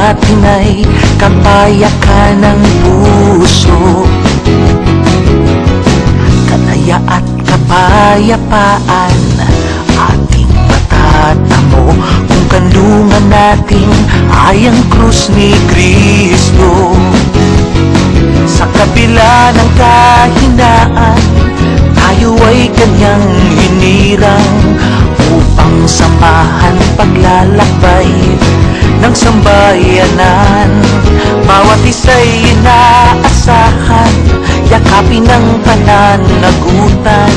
natin ay kapayakan ng puso, kalaya at kapayapaan ating matatamo kung kanlungan natin ay ang krus ni Kristo. Sa kabila ng kahinaan, tayo ay kanyang hinirang upang samahan paglalakbay ng sambayanan. Bawat isa'y inaasahan, yakapin ng pananagutan,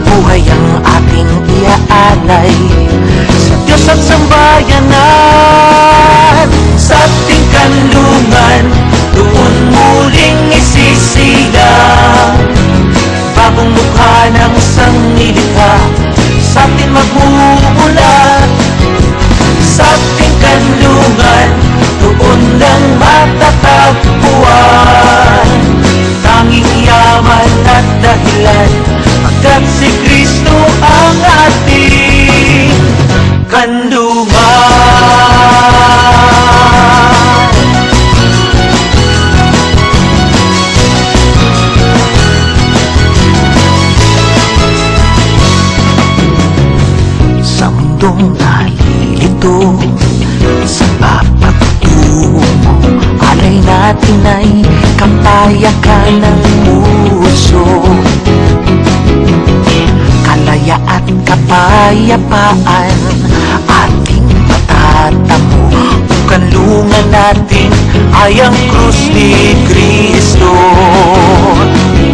buhay ang ating iaalay sa Diyos at sambayanan. Sa ating kanlungan, doon muling isisilang bagong mukha ng sanglilikha sa atin magmumulat. Sa ating kanlungan, doon lang matatagpuan tanging yaman at dahilan, pagkat si Kristo ang ating kanlungan. Sa mundong nalilito, sa papatungo, alay natin ay kapayakan ng puso, kalaya at kapayapaan ating matatamo kung kanlungan natin ay ang krus ni Kristo.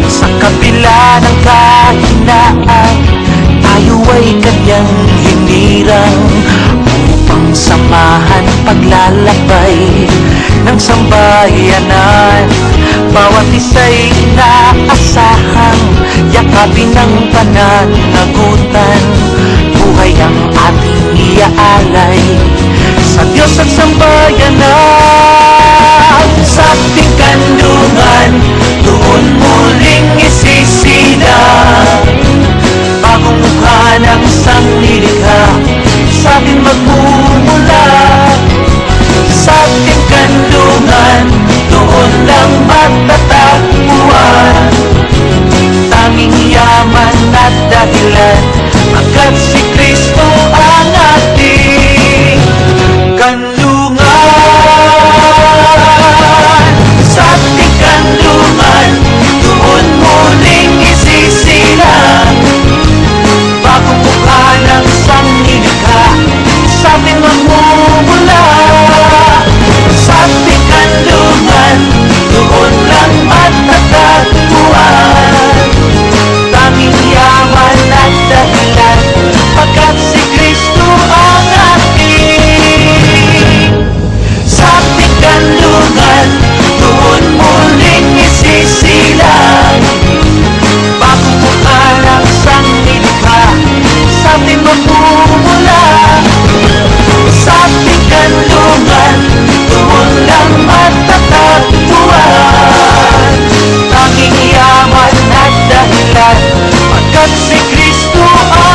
Sa kabila ng kahinaan, tayo ay kanyang hinirang upang samahan paglalakbay ng sambayanan. Bawat isa'y inaasahang yakapin ng pananagutan, buhay ang ating iaalay sa Diyos at sambayanan. Sa ating kanlungan, doon muling isisilang bagong mukha ng sanglilikha sa atin magmumula. Sa ating kanlungan, doon lang matatagpuan tanging yaman at dahilan, pagkat si Kristo ang ating kanlungan. Sa ating kanlungan, doon muling isisilang bagong mukha ng sanglilikha sa atin magmumula. Sa ating kanlungan, doon lang matatagpuan tanging yaman at dahilan, pagkat si Kristo ang ating. Sa ating kanlungan, doon muling isisilang bagong mukha ng sanglilikha sa atin magmumula. Sa ating kanlungan, doon lang matatagpuan tanging yaman at dahilan, pagkat si Kristo ang